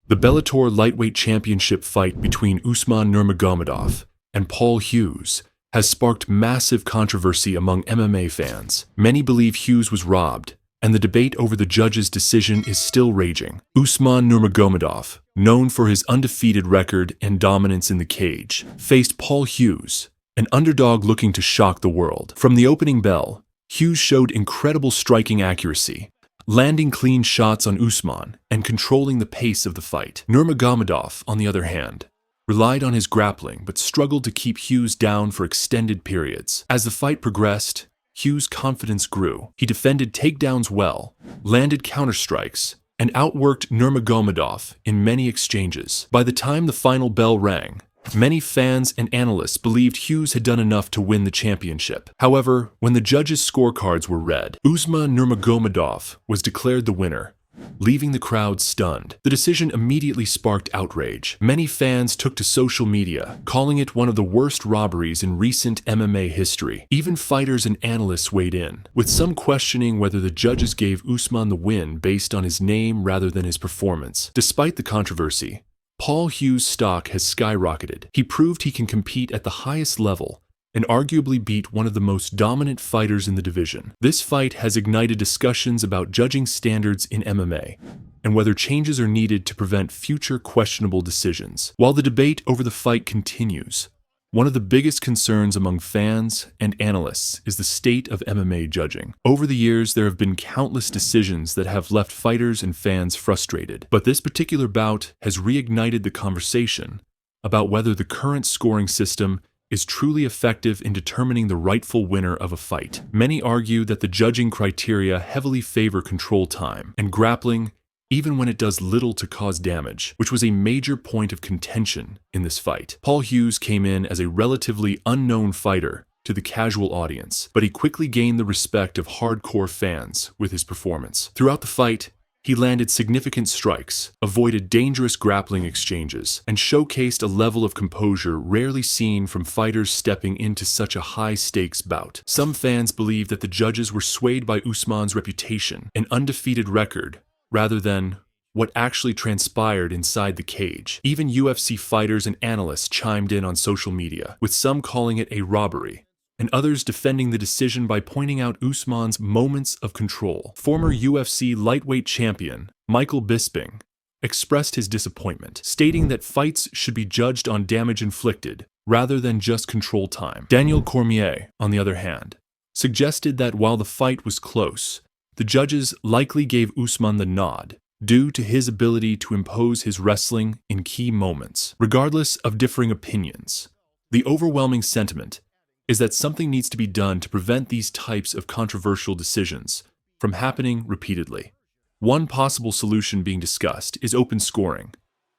The Bellator lightweight championship fight between Usman Nurmagomedov and Paul Hughes has sparked massive controversy among MMA fans. Many believe Hughes was robbed, and the debate over the judge's decision is still raging. Usman Nurmagomedov, known for his undefeated record and dominance in the cage, faced Paul Hughes, an underdog looking to shock the world. From the opening bell, Hughes showed incredible striking accuracy, landing clean shots on Usman and controlling the pace of the fight. Nurmagomedov, on the other hand, relied on his grappling but struggled to keep Hughes down for extended periods. As the fight progressed, Hughes' confidence grew. He defended takedowns well, landed counterstrikes, and outworked Nurmagomedov in many exchanges. By the time the final bell rang, many fans and analysts believed Hughes had done enough to win the championship. However, when the judges' scorecards were read, Usman Nurmagomedov was declared the winner, leaving the crowd stunned. The decision immediately sparked outrage. Many fans took to social media, calling it one of the worst robberies in recent MMA history. Even fighters and analysts weighed in, with some questioning whether the judges gave Usman the win based on his name rather than his performance. Despite the controversy, Paul Hughes' stock has skyrocketed. He proved he can compete at the highest level and arguably beat one of the most dominant fighters in the division. This fight has ignited discussions about judging standards in MMA and whether changes are needed to prevent future questionable decisions. While the debate over the fight continues, one of the biggest concerns among fans and analysts is the state of MMA judging. Over the years, there have been countless decisions that have left fighters and fans frustrated, but this particular bout has reignited the conversation about whether the current scoring system is truly effective in determining the rightful winner of a fight. Many argue that the judging criteria heavily favor control time and grappling, even when it does little to cause damage, which was a major point of contention in this fight. Paul Hughes came in as a relatively unknown fighter to the casual audience, but he quickly gained the respect of hardcore fans with his performance. Throughout the fight, he landed significant strikes, avoided dangerous grappling exchanges, and showcased a level of composure rarely seen from fighters stepping into such a high-stakes bout. Some fans believe that the judges were swayed by Usman's reputation, an undefeated record, rather than what actually transpired inside the cage. Even UFC fighters and analysts chimed in on social media, with some calling it a robbery, and others defending the decision by pointing out Usman's moments of control. Former UFC lightweight champion Michael Bisping expressed his disappointment, stating that fights should be judged on damage inflicted rather than just control time. Daniel Cormier, on the other hand, suggested that while the fight was close, the judges likely gave Usman the nod due to his ability to impose his wrestling in key moments. Regardless of differing opinions, the overwhelming sentiment is that something needs to be done to prevent these types of controversial decisions from happening repeatedly. One possible solution being discussed is open scoring,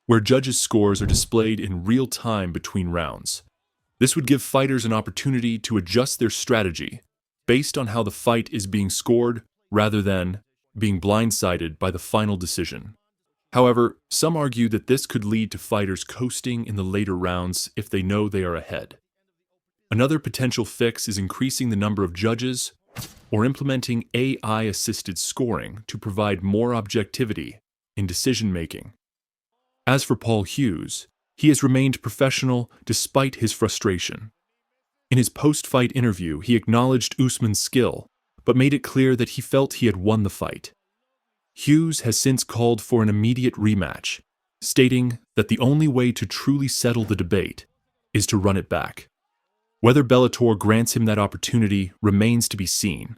where judges' scores are displayed in real time between rounds. This would give fighters an opportunity to adjust their strategy based on how the fight is being scored rather than being blindsided by the final decision. However, some argue that this could lead to fighters coasting in the later rounds if they know they are ahead. Another potential fix is increasing the number of judges or implementing AI-assisted scoring to provide more objectivity in decision-making. As for Paul Hughes, he has remained professional despite his frustration. In his post-fight interview, he acknowledged Usman's skill, but made it clear that he felt he had won the fight. Hughes has since called for an immediate rematch, stating that the only way to truly settle the debate is to run it back. Whether Bellator grants him that opportunity remains to be seen,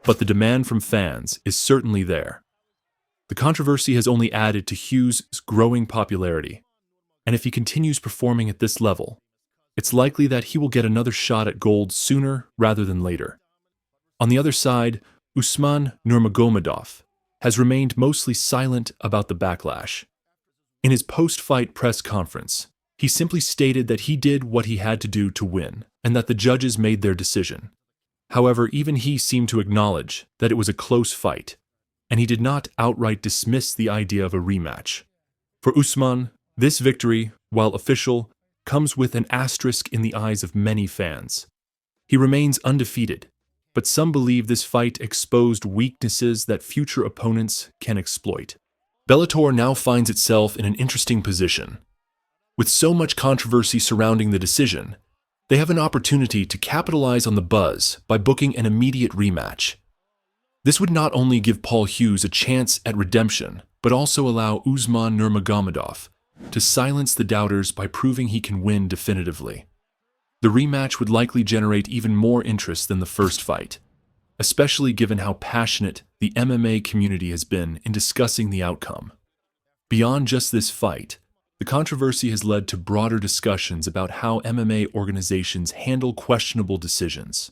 but the demand from fans is certainly there. The controversy has only added to Hughes' growing popularity, and if he continues performing at this level, it's likely that he will get another shot at gold sooner rather than later. On the other side, Usman Nurmagomedov has remained mostly silent about the backlash. In his post-fight press conference, he simply stated that he did what he had to do to win, and that the judges made their decision. However, even he seemed to acknowledge that it was a close fight, and he did not outright dismiss the idea of a rematch. For Usman, this victory, while official, comes with an asterisk in the eyes of many fans. He remains undefeated, but some believe this fight exposed weaknesses that future opponents can exploit. Bellator now finds itself in an interesting position. With so much controversy surrounding the decision, they have an opportunity to capitalize on the buzz by booking an immediate rematch. This would not only give Paul Hughes a chance at redemption, but also allow Usman Nurmagomedov to silence the doubters by proving he can win definitively. The rematch would likely generate even more interest than the first fight, especially given how passionate the MMA community has been in discussing the outcome. Beyond just this fight, the controversy has led to broader discussions about how MMA organizations handle questionable decisions.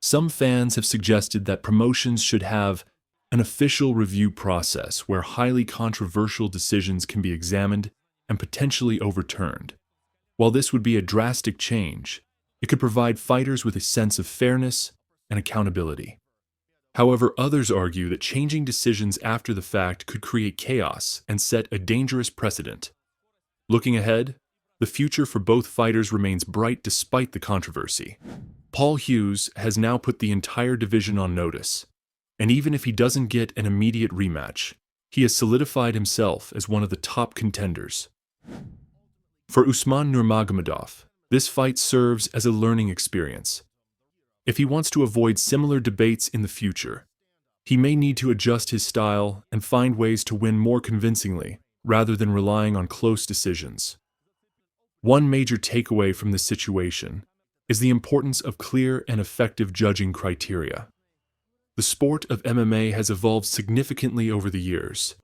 Some fans have suggested that promotions should have an official review process where highly controversial decisions can be examined and potentially overturned. While this would be a drastic change, it could provide fighters with a sense of fairness and accountability. However, others argue that changing decisions after the fact could create chaos and set a dangerous precedent. Looking ahead, the future for both fighters remains bright despite the controversy. Paul Hughes has now put the entire division on notice, and even if he doesn't get an immediate rematch, he has solidified himself as one of the top contenders. For Usman Nurmagomedov, this fight serves as a learning experience. If he wants to avoid similar debates in the future, he may need to adjust his style and find ways to win more convincingly rather than relying on close decisions. One major takeaway from this situation is the importance of clear and effective judging criteria. The sport of MMA has evolved significantly over the years,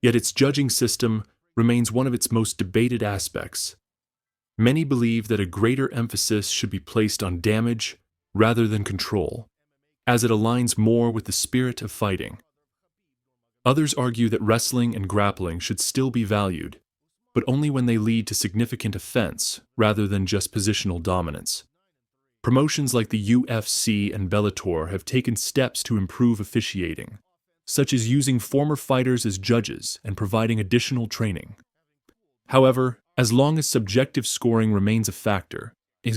yet its judging system remains one of its most debated aspects. Many believe that a greater emphasis should be placed on damage rather than control, as it aligns more with the spirit of fighting. Others argue that wrestling and grappling should still be valued, but only when they lead to significant offense rather than just positional dominance. Promotions like the UFC and Bellator have taken steps to improve officiating, such as using former fighters as judges and providing additional training. However, as long as subjective scoring remains a factor,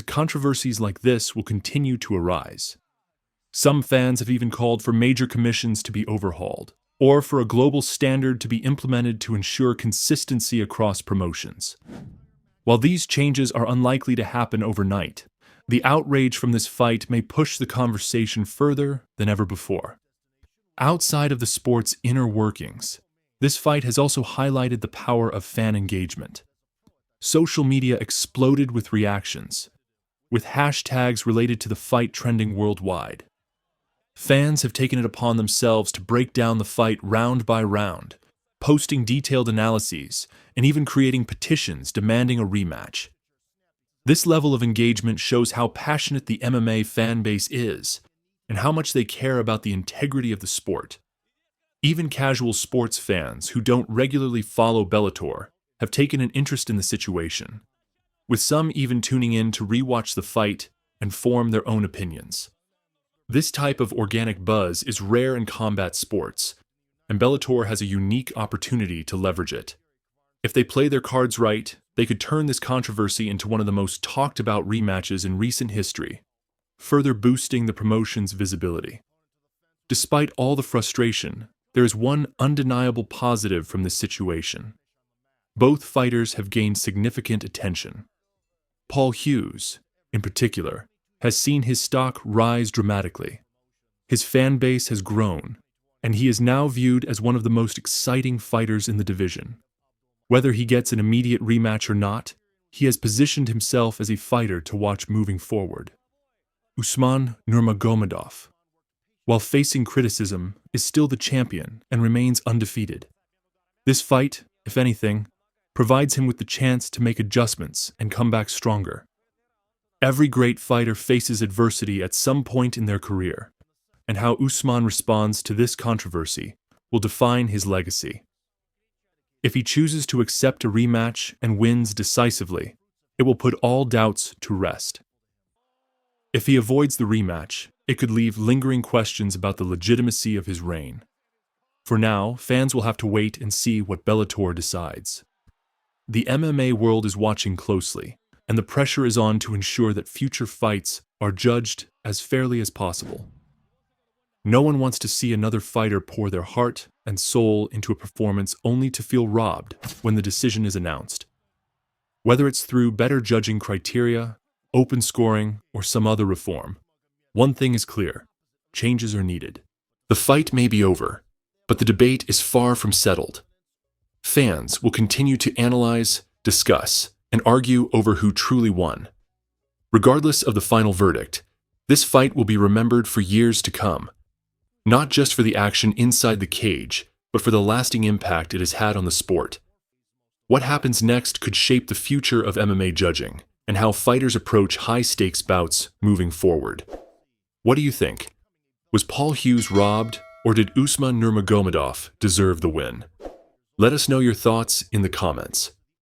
controversies like this will continue to arise. Some fans have even called for major commissions to be overhauled, or for a global standard to be implemented to ensure consistency across promotions. While these changes are unlikely to happen overnight, the outrage from this fight may push the conversation further than ever before. Outside of the sport's inner workings, this fight has also highlighted the power of fan engagement. Social media exploded with reactions, with hashtags related to the fight trending worldwide. Fans have taken it upon themselves to break down the fight round by round, posting detailed analyses and even creating petitions demanding a rematch. This level of engagement shows how passionate the MMA fan base is and how much they care about the integrity of the sport. Even casual sports fans who don't regularly follow Bellator have taken an interest in the situation, with some even tuning in to rewatch the fight and form their own opinions. This type of organic buzz is rare in combat sports, and Bellator has a unique opportunity to leverage it. If they play their cards right, they could turn this controversy into one of the most talked about rematches in recent history, further boosting the promotion's visibility. Despite all the frustration, there is one undeniable positive from this situation. Both fighters have gained significant attention. Paul Hughes, in particular, has seen his stock rise dramatically. His fan base has grown, and he is now viewed as one of the most exciting fighters in the division. Whether he gets an immediate rematch or not, he has positioned himself as a fighter to watch moving forward. Usman Nurmagomedov, while facing criticism, is still the champion and remains undefeated. This fight, if anything, provides him with the chance to make adjustments and come back stronger. Every great fighter faces adversity at some point in their career, and how Usman responds to this controversy will define his legacy. If he chooses to accept a rematch and wins decisively, it will put all doubts to rest. If he avoids the rematch, it could leave lingering questions about the legitimacy of his reign. For now, fans will have to wait and see what Bellator decides. The MMA world is watching closely, and the pressure is on to ensure that future fights are judged as fairly as possible. No one wants to see another fighter pour their heart and soul into a performance only to feel robbed when the decision is announced. Whether it's through better judging criteria, open scoring, or some other reform, one thing is clear: changes are needed. The fight may be over, but the debate is far from settled. Fans will continue to analyze, discuss, and argue over who truly won. Regardless of the final verdict, this fight will be remembered for years to come, not just for the action inside the cage, but for the lasting impact it has had on the sport. What happens next could shape the future of MMA judging and how fighters approach high-stakes bouts moving forward. What do you think? Was Paul Hughes robbed, or did Usman Nurmagomedov deserve the win? Let us know your thoughts in the comments.